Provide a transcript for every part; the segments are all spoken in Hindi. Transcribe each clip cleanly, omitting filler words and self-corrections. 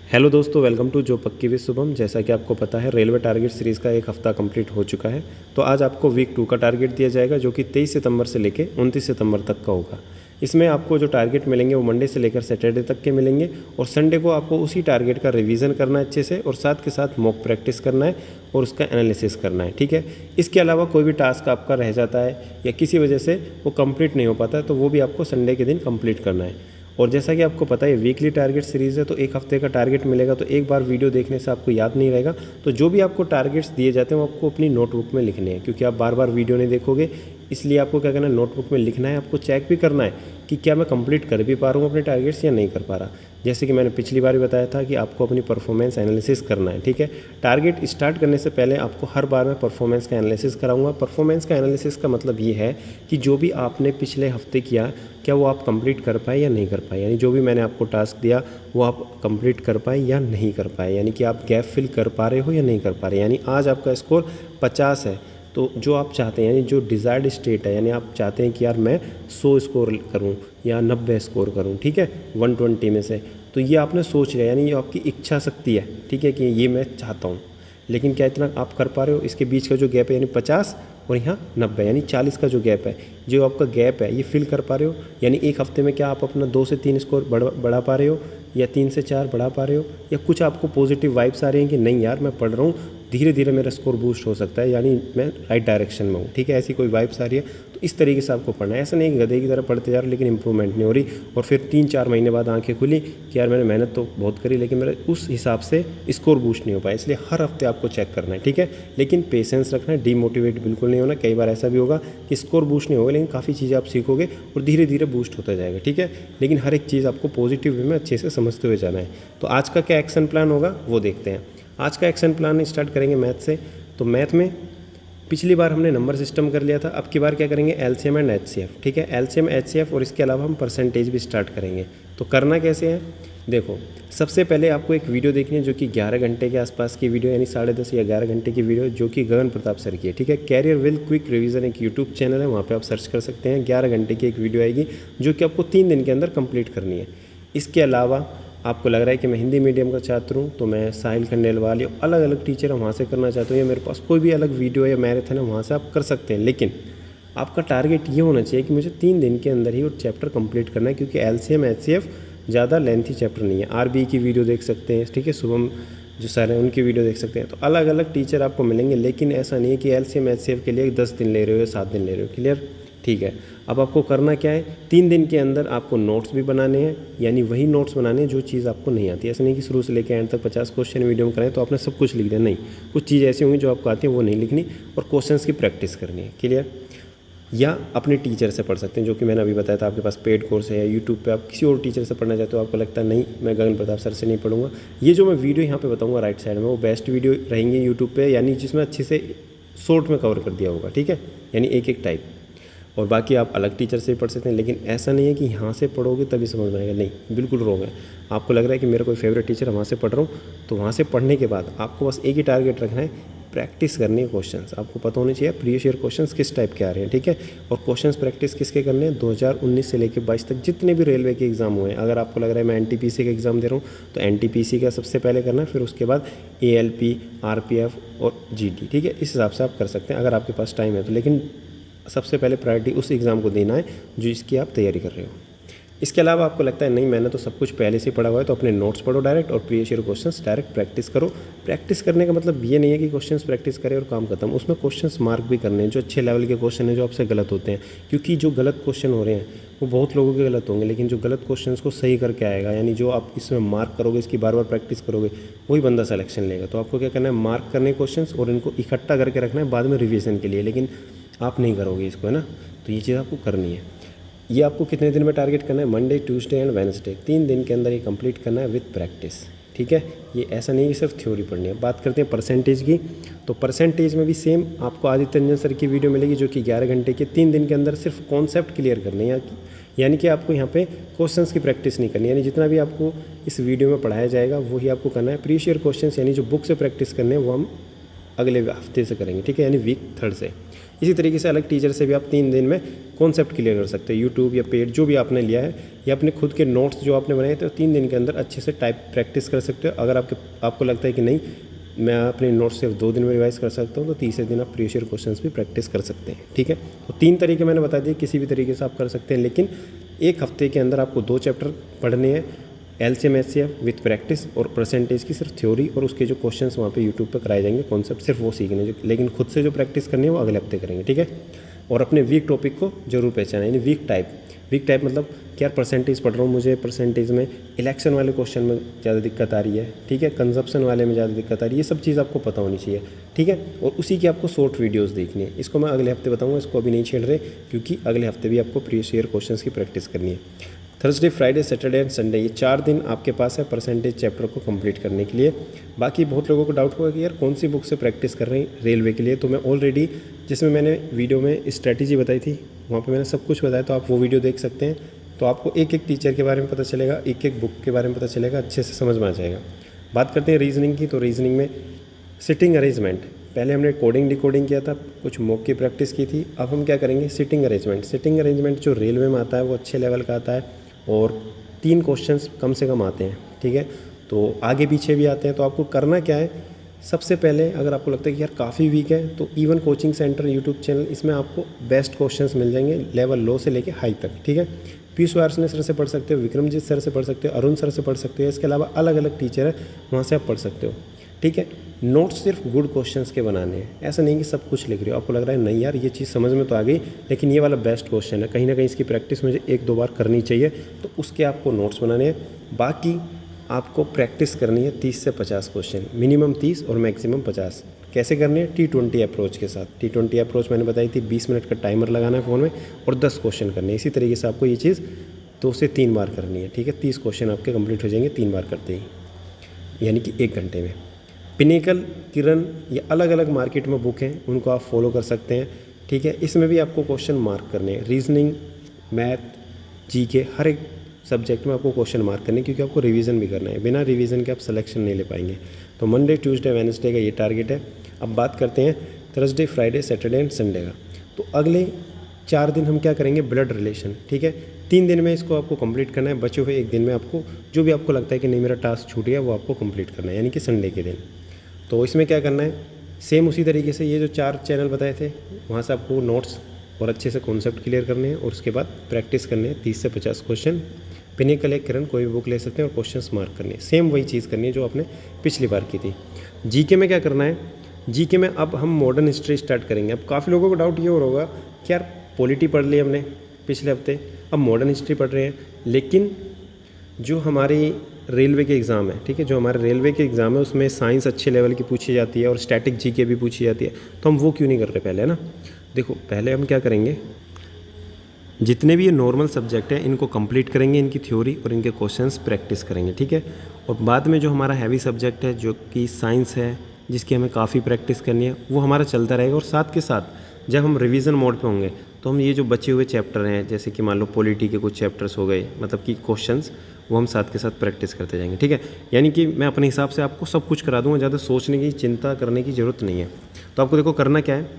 हेलो दोस्तों, वेलकम टू जो पक्की विद शुभम। जैसा कि आपको पता है, रेलवे टारगेट सीरीज़ का एक हफ्ता कंप्लीट हो चुका है। तो आज आपको वीक 2 का टारगेट दिया जाएगा, जो कि 23 सितंबर से लेकर 29 सितंबर तक का होगा। इसमें आपको जो टारगेट मिलेंगे वो मंडे से लेकर सैटरडे तक के मिलेंगे, और संडे को आपको उसी टारगेट का रिवीजन करना है अच्छे से, और साथ के साथ मॉक प्रैक्टिस करना है और उसका एनालिसिस करना है। ठीक है, इसके अलावा कोई भी टास्क आपका रह जाता है या किसी वजह से वो कंप्लीट नहीं हो पाता है, तो वो भी आपको संडे के दिन कंप्लीट करना है। और जैसा कि आपको पता है, वीकली टारगेट सीरीज़ है, तो एक हफ्ते का टारगेट मिलेगा, तो एक बार वीडियो देखने से आपको याद नहीं रहेगा। तो जो भी आपको टारगेट्स दिए जाते हैं वो आपको अपनी नोटबुक में लिखने हैं, क्योंकि आप बार बार वीडियो नहीं देखोगे। इसलिए आपको क्या करना है, नोटबुक में लिखना है। आपको चेक भी करना है कि क्या मैं कंप्लीट कर भी पा रहा हूँ अपने टारगेट्स या नहीं कर पा रहा। जैसे कि मैंने पिछली बार भी बताया था कि आपको अपनी परफॉर्मेंस एनालिसिस करना है। ठीक है, टारगेट स्टार्ट करने से पहले आपको हर बार मैं परफॉर्मेंस का एनालिसिस कराऊंगा। परफॉर्मेंस का एनालिसिस का मतलब ये है कि जो भी आपने पिछले हफ्ते किया, क्या वो आप कंप्लीट कर पाए या नहीं कर पाए। यानी जो भी मैंने आपको टास्क दिया वो आप कंप्लीट कर पाए या नहीं कर पाए, यानी कि आप गैप फिल कर पा रहे हो या नहीं कर पा रहे। यानी आज आपका स्कोर 50 है, तो जो आप चाहते हैं, यानी जो डिज़ायर्ड स्टेट है, यानी आप चाहते हैं कि यार मैं 100 स्कोर करूं या 90 स्कोर करूं, ठीक है, 120 में से, तो ये आपने सोच लिया, यानी ये आपकी इच्छा शक्ति है। ठीक है, कि ये मैं चाहता हूँ, लेकिन क्या इतना आप कर पा रहे हो। इसके बीच का जो गैप है, यानी 50 और यहाँ 90, यानी 40 का जो गैप है, जो आपका गैप है, ये फिल कर पा रहे हो। यानी एक हफ्ते में क्या आप अपना 2 से 3 स्कोर बढ़ा पा रहे हो, या 3 से 4 बढ़ा पा रहे हो, या कुछ आपको पॉजिटिव वाइब्स आ रही हैं कि नहीं यार मैं पढ़ रहा हूँ, धीरे धीरे मेरा स्कोर बूस्ट हो सकता है, यानी मैं राइट डायरेक्शन में हूँ। ठीक है, ऐसी कोई वाइब्स आ रही है, तो इस तरीके से आपको पढ़ना है। ऐसा नहीं कि गधे की तरह पढ़ते जा रहे लेकिन इंप्रूवमेंट नहीं हो रही, और फिर 3-4 महीने बाद आंखें खुली कि यार मैंने मेहनत तो बहुत करी लेकिन मेरा उस हिसाब से स्कोर बूस्ट नहीं हो पाया। इसलिए हर हफ्ते आपको चेक करना है। ठीक है, लेकिन पेशेंस रखना है, डीमोटिवेट बिल्कुल नहीं होना। कई बार ऐसा भी होगा कि स्कोर बूस्ट नहीं होगा, लेकिन काफ़ी चीज़ें आप सीखोगे और धीरे धीरे बूस्ट होता जाएगा। ठीक है, लेकिन हर एक चीज़ आपको पॉजिटिव वे में अच्छे से समझते हुए जाना है। तो आज का क्या एक्शन प्लान होगा वो देखते हैं। आज का एक्शन प्लान स्टार्ट करेंगे मैथ से। तो मैथ में पिछली बार हमने नंबर सिस्टम कर लिया था, अब की बार क्या करेंगे, एलसीएम एंड एचसीएफ। ठीक है, एलसीएम एचसीएफ, और इसके अलावा हम परसेंटेज भी स्टार्ट करेंगे। तो करना कैसे है, देखो, सबसे पहले आपको एक वीडियो देखनी है जो कि 11 घंटे के आसपास की वीडियो, यानी 10:30 या 11 घंटे की वीडियो, जो कि गगन प्रताप सर की है। ठीक है, कैरियर विद क्विक रिवीजन एक यूट्यूब चैनल है, वहाँ पे आप सर्च कर सकते हैं। 11 घंटे की एक वीडियो आएगी जो कि आपको 3 दिन के अंदर कंप्लीट करनी है। इसके अलावा आपको लग रहा है कि मैं हिंदी मीडियम का छात्र हूँ, तो मैं साहिल खंडेलवाल या अलग अलग टीचर है वहाँ से करना चाहता हूँ, या मेरे पास कोई भी अलग वीडियो या मैराथन है, वहाँ से आप कर सकते हैं। लेकिन आपका टारगेट ये होना चाहिए कि मुझे 3 दिन के अंदर ही वो चैप्टर कंप्लीट करना है, क्योंकि एलसीएम एचसीएफ ज़्यादा लेंथी चैप्टर नहीं है। आरबी की वीडियो देख सकते हैं, ठीक है, शुभम जो सर हैं उनकी वीडियो देख सकते हैं। तो अलग अलग टीचर आपको मिलेंगे, लेकिन ऐसा नहीं है कि एलसीएम एचसीएफ के लिए 10 दिन ले रहे हो या 7 दिन ले रहे हो। क्लियर, ठीक है। अब आपको करना क्या है, 3 दिन के अंदर आपको नोट्स भी बनाने हैं, यानी वही नोट्स बनाने हैं जो चीज़ आपको नहीं आती। ऐसा नहीं कि शुरू से लेकर एंड तक 50 क्वेश्चन वीडियो में करें तो आपने सब कुछ लिख दिया, नहीं। कुछ चीज़ ऐसी होंगी जो आपको आती है वो नहीं लिखनी, और क्वेश्चंस की प्रैक्टिस करनी है। क्लियर, या अपने टीचर से पढ़ सकते हैं, जो कि मैंने अभी बताया था। आपके पास पेड कोर्स है, या यूट्यूब पे आप किसी और टीचर से पढ़ना चाहते हो, आपको लगता है नहीं मैं गगन प्रताप सर से नहीं पढ़ूंगा, ये जो मैं वीडियो यहाँ पे बताऊंगा राइट साइड में, वो बेस्ट वीडियो रहेंगी यूट्यूब पे, यानी जिसमें अच्छे से शॉर्ट में कवर कर दिया होगा। ठीक है, यानी एक एक टाइप, और बाकी आप अलग टीचर से भी पढ़ सकते हैं। लेकिन ऐसा नहीं है कि यहाँ से पढ़ोगे तभी समझ में आएगा, नहीं, बिल्कुल रॉन्ग है। आपको लग रहा है कि मेरा कोई फेवरेट टीचर है, वहाँ से पढ़ रहा हूँ, तो वहाँ से पढ़ने के बाद आपको बस एक ही टारगेट रखना है, प्रैक्टिस करनी है क्वेश्चंस। आपको पता होना चाहिए प्रीवियस ईयर क्वेश्चंस किस टाइप के आ रहे हैं। ठीक है, और क्वेश्चंस प्रैक्टिस किसके करने हैं, 2019 से लेकर 22 तक जितने भी रेलवे के एग्जाम हुए हैं। अगर आपको लग रहा है मैं एनटीपीसी का एग्ज़ाम दे रहा हूँ, तो एनटीपीसी का सबसे पहले करना है, फिर उसके बाद एएलपी, आरपीएफ और जीडी। ठीक है, इस हिसाब से आप कर सकते हैं अगर आपके पास टाइम है तो, लेकिन सबसे पहले प्रायोरिटी उस एग्ज़ाम को देना है जो इसकी आप तैयारी कर रहे हो। इसके अलावा आपको लगता है नहीं मैंने तो सब कुछ पहले से पढ़ा हुआ है, तो अपने नोट्स पढ़ो डायरेक्ट, और previous year questions direct practice करो। प्रैक्टिस करने का मतलब ये नहीं है कि क्वेश्चंस प्रैक्टिस करें और काम खत्म, उसमें क्वेश्चंस मार्क भी करने हैं, जो अच्छे लेवल के क्वेश्चन हैं जो आपसे गलत होते हैं। क्योंकि जो गलत क्वेश्चन हो रहे हैं वो बहुत लोगों के गलत होंगे, लेकिन जो गलत क्वेश्चन को सही करके आएगा, यानी जो आप इसमें मार्क करोगे, इसकी बार बार प्रैक्टिस करोगे, वही बंदा सिलेक्शन लेगा। तो आपको क्या करना है, मार्क करने क्वेश्चन और इनको इकट्ठा करके रखना है बाद में रिविजन के लिए, लेकिन आप नहीं करोगे इसको, है ना। तो ये चीज़ आपको करनी है। ये आपको कितने दिन में टारगेट करना है, मंडे, ट्यूसडे एंड वेडनेसडे, 3 दिन के अंदर ये कंप्लीट करना है विद प्रैक्टिस। ठीक है, ये ऐसा नहीं है कि सिर्फ थ्योरी पढ़नी है। बात करते हैं परसेंटेज की, तो परसेंटेज में भी सेम आपको आदित्य रंजन सर की वीडियो मिलेगी, जो कि 11 घंटे के 3 दिन के अंदर सिर्फ कॉन्सेप्ट क्लियर करने हैं, यानी कि आपको यहाँ पे क्वेश्चंस की प्रैक्टिस नहीं करनी, यानी जितना भी आपको इस वीडियो में पढ़ाया जाएगा वही आपको करना है। प्रीवियस ईयर क्वेश्चंस यानी जो बुक से प्रैक्टिस करने हैं वो हम अगले हफ्ते से करेंगे। ठीक है, यानी वीक 3 से। इसी तरीके से अलग टीचर से भी आप 3 दिन में कॉन्सेप्ट क्लियर कर सकते हैं। यूट्यूब या पेड जो भी आपने लिया है या अपने खुद के नोट्स जो आपने बनाए थे 3 दिन के अंदर अच्छे से टाइप प्रैक्टिस कर सकते हो। अगर आपको लगता है कि नहीं मैं अपने नोट्स सिर्फ 2 दिन में रिवाइज कर सकता हूँ तो तीसरे दिन आप प्रीवियस ईयर क्वेश्चंस भी प्रैक्टिस कर सकते हैं। ठीक है, तो 3 तरीके मैंने बता दिए, किसी भी तरीके से आप कर सकते हैं, लेकिन एक हफ्ते के अंदर आपको 2 चैप्टर पढ़ने हैं, एलसीएम एचसीएफ विथ प्रैक्टिस और परसेंटेज की सिर्फ थ्योरी, और उसके जो क्वेश्चंस वहाँ पे यूट्यूब पे कराए जाएंगे कॉन्सेप्ट सिर्फ वो सीखने जो, लेकिन खुद से जो प्रैक्टिस करनी है वो अगले हफ्ते करेंगे। ठीक है, और अपने वीक टॉपिक को जरूर पहचाना, यानी वीक टाइप मतलब क्या परसेंटेज पढ़ रहा हूँ, मुझे परसेंटेज में इलेक्शन वाले क्वेश्चन में ज़्यादा दिक्कत आ रही है, ठीक है, कंजप्शन वाले में ज़्यादा दिक्कत आ रही है, ये सब चीज़ आपको पता होनी चाहिए। ठीक है, और उसी की आपको शॉर्ट वीडियोस देखनी है। इसको मैं अगले हफ्ते बताऊँगा, इसको अभी नहीं छेड़ रहे, क्योंकि अगले हफ्ते भी आपको प्रीवियस ईयर क्वेश्चंस की प्रैक्टिस करनी है। Thursday, Friday, Saturday and Sunday, ये 4 दिन आपके पास है परसेंटेज चैप्टर को कंप्लीट करने के लिए। बाकी बहुत लोगों को डाउट होगा कि यार कौन सी बुक से प्रैक्टिस कर रहे हैं रेलवे के लिए, तो मैं ऑलरेडी जिसमें मैंने वीडियो में स्ट्रैटेजी बताई थी वहाँ पे मैंने सब कुछ बताया, तो आप वो वीडियो देख सकते हैं। तो आपको एक एक टीचर के बारे में पता चलेगा, एक एक बुक के बारे में पता चलेगा, अच्छे से समझ में आ जाएगा। बात करते हैं रीजनिंग की, तो रीजनिंग में सिटिंग अरेंजमेंट, पहले हमने कोडिंग डिकोडिंग किया था, कुछ मॉक की प्रैक्टिस की थी, अब हम क्या करेंगे सिटिंग अरेंजमेंट। सिटिंग अरेंजमेंट जो रेलवे में आता है वो अच्छे लेवल का आता है और 3 क्वेश्चंस कम से कम आते हैं। ठीक है, तो आगे पीछे भी आते हैं। तो आपको करना क्या है, सबसे पहले अगर आपको लगता है कि यार काफ़ी वीक है तो even coaching centre YouTube channel, इसमें आपको बेस्ट क्वेश्चंस मिल जाएंगे लेवल लो से लेके हाई तक। ठीक है, पीयूष वार्ष्णेय सर से पढ़ सकते हो, विक्रमजीत सर से पढ़ सकते हो, अरुण सर से पढ़ सकते हो, इसके अलावा अलग अलग टीचर है वहाँ से आप पढ़ सकते हो। ठीक है, नोट्स सिर्फ गुड क्वेश्चंस के बनाने हैं, ऐसा नहीं कि सब कुछ लिख रहे हो, आपको लग रहा है नहीं यार ये चीज़ समझ में तो आ गई लेकिन ये वाला बेस्ट क्वेश्चन है, कहीं ना कहीं इसकी प्रैक्टिस मुझे 1-2 बार करनी चाहिए, तो उसके आपको नोट्स बनाने हैं। बाकी आपको प्रैक्टिस करनी है 30 से 50 क्वेश्चन, मिनिमम 30 और मैक्सिमम 50। कैसे करनी है, T20 अप्रोच के साथ। T20 अप्रोच मैंने बताई थी, 20 मिनट का टाइमर लगाना है फ़ोन में और 10 क्वेश्चन करने हैं। इसी तरीके से आपको ये चीज़ 2 से 3 बार करनी है। ठीक है, 30 क्वेश्चन आपके कंप्लीट हो जाएंगे 3 बार करते ही, यानी कि 1 घंटे में। पिनेकल, किरण, ये अलग अलग मार्केट में बुक हैं, उनको आप फॉलो कर सकते हैं। ठीक है, इसमें भी आपको क्वेश्चन मार्क करने हैं, रीजनिंग, मैथ, जीके, हर एक सब्जेक्ट में आपको क्वेश्चन मार्क करने हैं, क्योंकि आपको रिवीजन भी करना है, बिना रिवीजन के आप सिलेक्शन नहीं ले पाएंगे। तो मंडे, ट्यूसडे, वेडनेसडे का ये टारगेट है। अब बात करते हैं Thursday, Friday, Saturday and Sunday का। तो अगले 4 दिन हम क्या करेंगे, ब्लड रिलेशन। ठीक है, 3 दिन में इसको आपको कंप्लीट करना है, बचे हुए 1 दिन में आपको जो भी आपको लगता है कि नहीं मेरा टास्क छूट गया वो आपको कंप्लीट करना है, यानी कि संडे के दिन। तो इसमें क्या करना है, सेम उसी तरीके से ये जो 4 चैनल बताए थे वहाँ से आपको नोट्स और अच्छे से कॉन्सेप्ट क्लियर करने हैं और उसके बाद प्रैक्टिस करने हैं 30 से 50 क्वेश्चन। पिनेकल, एक किरण, कोई भी बुक ले सकते हैं और क्वेश्चंस मार्क करने हैं। सेम वही चीज़ करनी है जो आपने पिछली बार की थी। जीके में क्या करना है, जीके में अब हम मॉडर्न हिस्ट्री स्टार्ट करेंगे। अब काफ़ी लोगों को डाउट ये हो रहा होगा कि यार पॉलिटी पढ़ ली हमने पिछले हफ्ते, अब मॉडर्न हिस्ट्री पढ़ रहे हैं, लेकिन जो हमारी रेलवे के एग्ज़ाम है, ठीक है, जो हमारे रेलवे के एग्ज़ाम है उसमें साइंस अच्छे लेवल की पूछी जाती है और स्टैटिक जीके भी पूछी जाती है, तो हम वो क्यों नहीं कर रहे पहले, है ना। देखो पहले हम क्या करेंगे, जितने भी ये नॉर्मल सब्जेक्ट हैं इनको कंप्लीट करेंगे, इनकी थ्योरी और इनके क्वेश्चंस प्रैक्टिस करेंगे। ठीक है, और बाद में जो हमारा हैवी सब्जेक्ट है जो कि साइंस है, जिसकी हमें काफ़ी प्रैक्टिस करनी है, वो हमारा चलता रहेगा। और साथ के साथ जब हम रिवीजन मोड पे होंगे तो हम ये जो बचे हुए चैप्टर हैं, जैसे कि मान लो पॉलिटी के कुछ चैप्टर्स हो गए, मतलब कि क्वेश्चंस, वो हम साथ के साथ प्रैक्टिस करते जाएंगे। ठीक है, यानी कि मैं अपने हिसाब से आपको सब कुछ करा दूंगा, ज़्यादा सोचने की चिंता करने की ज़रूरत नहीं है। तो आपको देखो करना क्या है,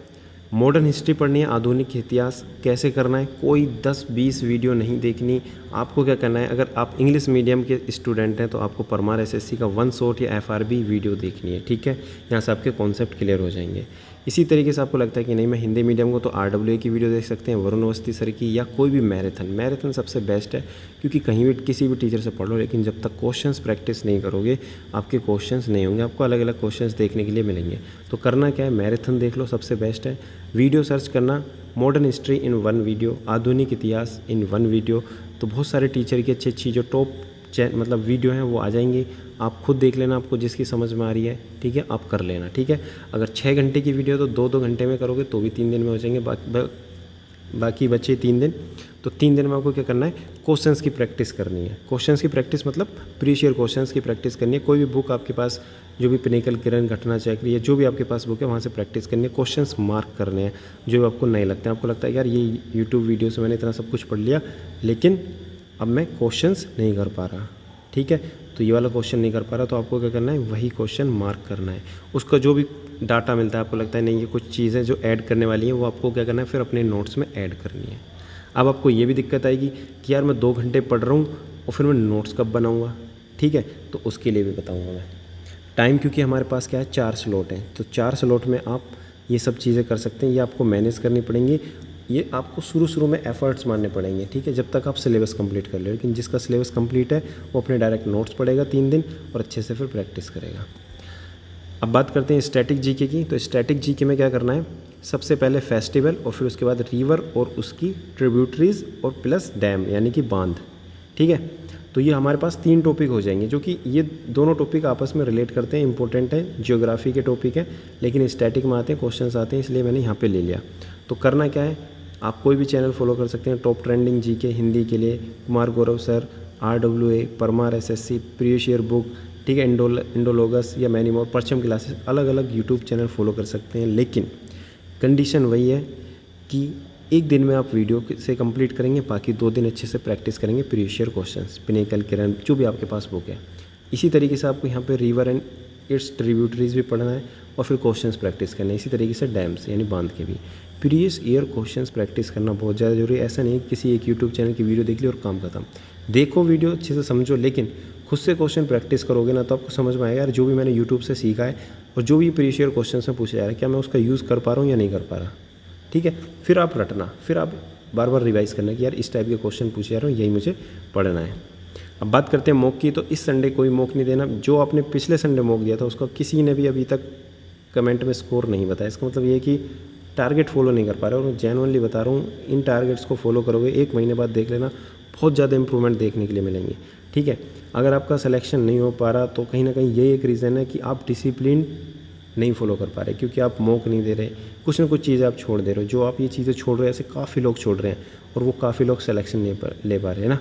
मॉडर्न हिस्ट्री पढ़नी है, आधुनिक इतिहास कैसे करना है, कोई 10-20 वीडियो नहीं देखनी। आपको क्या करना है, अगर आप इंग्लिश मीडियम के स्टूडेंट हैं तो आपको परमार एसएससी का 1 शॉट या एफआरबी वीडियो देखनी है। ठीक है, यहाँ से आपके कॉन्सेप्ट क्लियर हो जाएंगे। इसी तरीके से आपको लगता है कि नहीं मैं हिंदी मीडियम को, तो आरडब्ल्यूए की वीडियो देख सकते हैं, वरुण अवस्थी सर की, या कोई भी मैराथन सबसे बेस्ट है, क्योंकि कहीं भी किसी भी टीचर से पढ़ लो, लेकिन जब तक क्वेश्चंस प्रैक्टिस नहीं करोगे आपके क्वेश्चंस नहीं होंगे, आपको अलग अलग क्वेश्चंस देखने के लिए मिलेंगे। तो करना क्या है, मैराथन देख लो, सबसे बेस्ट है। वीडियो सर्च करना, मॉडर्न हिस्ट्री इन 1 वीडियो, आधुनिक इतिहास इन 1 वीडियो, तो बहुत सारे टीचर की अच्छी जो टॉप मतलब वीडियो हैं वो आ जाएंगी, आप खुद देख लेना, आपको जिसकी समझ में आ रही है। ठीक है, आप कर लेना। ठीक है, अगर 6 घंटे की वीडियो तो 2-2 घंटे में करोगे तो भी 3 दिन में हो जाएंगे, बाकी बचे 3 दिन। तो 3 दिन में आपको क्या करना है, क्वेश्चंस की प्रैक्टिस करनी है। क्वेश्चंस की प्रैक्टिस मतलब प्रीवियस ईयर क्वेश्चंस की प्रैक्टिस करनी है। कोई भी बुक आपके पास, जो भी पिनेकल, किरण, घटना चक्र, या जो भी आपके पास बुक है वहाँ से प्रैक्टिस करनी है, क्वेश्चंस मार्क करने हैं जो आपको नहीं लगते हैं। आपको लगता है यार ये यूट्यूब वीडियो से मैंने इतना सब कुछ पढ़ लिया लेकिन अब मैं क्वेश्चंस नहीं कर पा रहा। ठीक ठीक है। तो ये वाला क्वेश्चन नहीं कर पा रहा तो आपको क्या करना है, वही क्वेश्चन मार्क करना है। उसका जो भी डाटा मिलता है आपको लगता है नहीं ये कुछ चीज़ें जो ऐड करने वाली हैं वो आपको क्या करना है फिर अपने नोट्स में ऐड करनी है। अब आपको ये भी दिक्कत आएगी कि यार मैं 2 घंटे पढ़ रहा हूँ और फिर मैं नोट्स कब बनाऊँगा, ठीक है। तो उसके लिए भी बताऊँगा मैं टाइम, क्योंकि हमारे पास क्या है 4 स्लॉट हैं, तो 4 स्लॉट में आप ये सब चीज़ें कर सकते हैं। ये आपको मैनेज करनी पड़ेंगी, ये आपको शुरू में एफर्ट्स मारने पड़ेंगे, ठीक है, जब तक आप सिलेबस कंप्लीट कर ले। लेकिन जिसका सिलेबस कंप्लीट है वो अपने डायरेक्ट नोट्स पढ़ेगा 3 दिन और अच्छे से फिर प्रैक्टिस करेगा। अब बात करते हैं स्टैटिक जीके की। तो स्टैटिक जीके में क्या करना है, सबसे पहले फेस्टिवल और फिर उसके बाद रिवर और उसकी ट्रिब्यूटरीज और प्लस डैम यानी कि बांध, ठीक है। तो ये हमारे पास 3 टॉपिक हो जाएंगे, जो कि ये दोनों टॉपिक आपस में रिलेट करते हैं, इंपॉर्टेंट है, जियोग्राफी के टॉपिक हैं, लेकिन स्टैटिक में आते हैं, क्वेश्चंस आते हैं, इसलिए मैंने यहाँ पे ले लिया। तो करना क्या है, आप कोई भी चैनल फॉलो कर सकते हैं, टॉप ट्रेंडिंग जीके हिंदी के लिए Kumar Gaurav sir, RWA, Parmar SSC, previous year book, ठीक है, इंडोलॉगस या मैनी मोर, परचम क्लासेस, अलग अलग यूट्यूब चैनल फॉलो कर सकते हैं। लेकिन कंडीशन वही है कि एक दिन में आप वीडियो से कंप्लीट करेंगे, बाकी 2 दिन अच्छे से प्रैक्टिस करेंगे प्रीवियस ईयर क्वेश्चंस, पिनेकल, किरण, जो भी आपके पास बुक है। इसी तरीके से आपको यहाँ पे रिवर एंड इट्स ट्रिब्यूटरीज भी पढ़ना है और फिर क्वेश्चंस प्रैक्टिस करना है। इसी तरीके से डैम्स यानी बांध के भी प्रीवियस ईयर क्वेश्चंस प्रैक्टिस करना बहुत ज़्यादा जरूरी है। ऐसा नहीं किसी एक यूट्यूब चैनल की वीडियो देख ली और काम खत्म। देखो वीडियो अच्छे से समझो, लेकिन खुद से क्वेश्चन प्रैक्टिस करोगे ना तो आपको समझ में आएगा यार जो भी मैंने यूट्यूब से सीखा है और जो भी प्रीवियस ईयर क्वेश्चन में पूछा जा रहा है क्या मैं उसका यूज़ कर पा रहा हूँ या नहीं कर पा रहा, ठीक है। फिर आप रटना, फिर आप बार बार रिवाइज करना कि यार इस टाइप के क्वेश्चन पूछे जा रहे हो, यही मुझे पढ़ना है। अब बात करते हैं मॉक की। तो इस संडे कोई मॉक नहीं देना। जो आपने पिछले संडे मॉक दिया था उसका किसी ने भी अभी तक कमेंट में स्कोर नहीं बताया। इसका मतलब ये है कि टारगेट फॉलो नहीं कर पा रहे। और मैं जेन्युइनली बता रहा हूँ, इन टारगेट्स को फॉलो करोगे 1 महीने बाद देख लेना बहुत ज़्यादा इंप्रूवमेंट देखने के लिए मिलेंगे, ठीक है। अगर आपका सिलेक्शन नहीं हो पा रहा तो कहीं ना कहीं ये एक रीज़न है कि आप डिसिप्लिन नहीं फॉलो कर पा रहे, क्योंकि आप मॉक नहीं दे रहे, कुछ ना कुछ चीज़ें आप छोड़ दे रहे हो। जो आप ये चीज़ें छोड़ रहे हो ऐसे काफ़ी लोग छोड़ रहे हैं और वो काफ़ी लोग सिलेक्शन नहीं ले पा रहे हैं ना।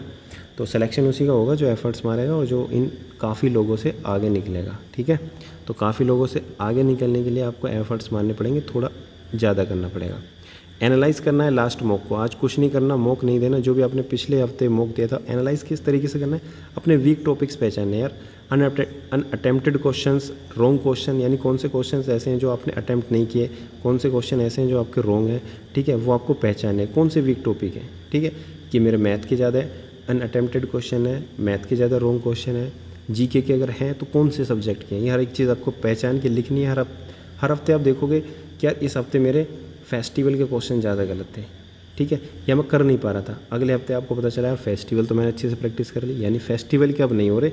तो सिलेक्शन उसी का होगा जो एफर्ट्स मारेगा और जो इन काफ़ी लोगों से आगे निकलेगा, ठीक है। तो काफ़ी लोगों से आगे निकलने के लिए आपको एफर्ट्स मारने पड़ेंगे, थोड़ा ज़्यादा करना पड़ेगा। एनालाइज़ करना है लास्ट मॉक को, आज कुछ नहीं करना, मॉक नहीं देना। जो भी आपने पिछले हफ्ते मॉक दिया था एनालाइज़ किस तरीके से करना है, अपने वीक टॉपिक्स पहचानने यार। अनअटेम्प्टेड क्वेश्चंस, रॉन्ग क्वेश्चन, यानी कौन से क्वेश्चंस ऐसे हैं जो आपने अटैम्प्ट नहीं किए, कौन से क्वेश्चन ऐसे हैं जो आपके रॉन्ग हैं, ठीक है, वो आपको पहचानने हैं। कौन से वीक टॉपिक हैं, ठीक है, कि मेरे मैथ के ज़्यादा अनअटेम्प्टेड क्वेश्चन है, मैथ के ज़्यादा रॉन्ग क्वेश्चन है, जीके के अगर हैं तो कौन से सब्जेक्ट के हैं, ये हर एक चीज़ आपको पहचान के लिखनी है। हर हफ्ते आप देखोगे कि यार इस हफ्ते मेरे फेस्टिवल के क्वेश्चन ज़्यादा गलत थे, ठीक है, या मैं कर नहीं पा रहा था। अगले हफ्ते आपको पता चला यार फेस्टिवल तो मैंने अच्छे से प्रैक्टिस कर ली, यानी फेस्टिवल के अब नहीं हो रहे,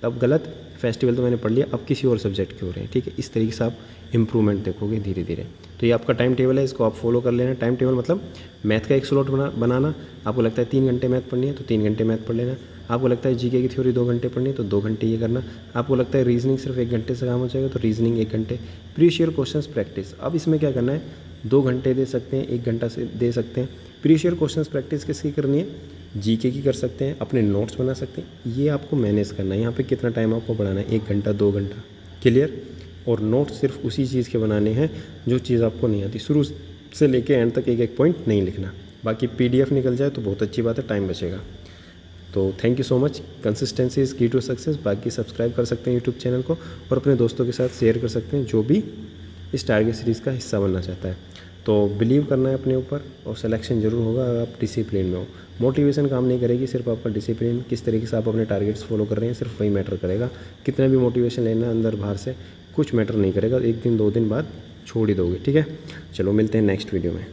अब गलत, फेस्टिवल तो मैंने पढ़ लिया, अब किसी और सब्जेक्ट के हो रहे हैं, ठीक है। इस तरीके से आप इंप्रूवमेंट देखोगे धीरे धीरे। तो ये आपका टाइम टेबल है, इसको आप फॉलो कर लेना। टाइम टेबल मतलब मैथ का एक स्लॉट बनाना। आपको लगता है 3 घंटे मैथ पढ़नी है तो 3 घंटे मैथ पढ़ लेना। आपको लगता है जीके की थ्योरी 2 घंटे पढ़नी है तो 2 घंटे ये करना। आपको लगता है रीजनिंग सिर्फ 1 घंटे से काम हो जाएगा तो रीजनिंग 1 घंटे। प्रीवियस ईयर क्वेश्चंस प्रैक्टिस, अब इसमें क्या करना है, 2 घंटे दे सकते हैं, 1 घंटा से दे सकते हैं। प्रीवियस ईयर क्वेश्चंस प्रैक्टिस किसकी करनी है, जीके की कर सकते हैं, अपने नोट्स बना सकते हैं। ये आपको मैनेज करना है, यहाँ पे कितना टाइम आपको पढ़ाना है, 1 घंटा 2 घंटा, क्लियर। और नोट्स सिर्फ उसी चीज़ के बनाने हैं जो चीज़ आपको नहीं आती, शुरू से लेके एंड तक एक एक पॉइंट नहीं लिखना। बाकी PDF निकल जाए तो बहुत अच्छी बात है, टाइम बचेगा। तो thank you so much. Consistency is की टू सक्सेस। बाकी सब्सक्राइब कर सकते हैं यूट्यूब चैनल को और अपने दोस्तों के साथ शेयर कर सकते हैं जो भी इस टारगेट सीरीज़ का हिस्सा बनना चाहता है। तो बिलीव करना है अपने ऊपर और सिलेक्शन जरूर होगा अगर आप डिसिप्लिन में हो। मोटिवेशन काम नहीं करेगी, सिर्फ आपका डिसिप्लिन, किस तरीके से आप अपने टारगेट्स फॉलो कर रहे हैं, सिर्फ वही मैटर करेगा। कितना भी मोटिवेशन लेना अंदर बाहर से कुछ मैटर नहीं करेगा, 1 दिन 2 दिन बाद छोड़ ही दोगे, ठीक है। चलो मिलते हैं नेक्स्ट वीडियो में।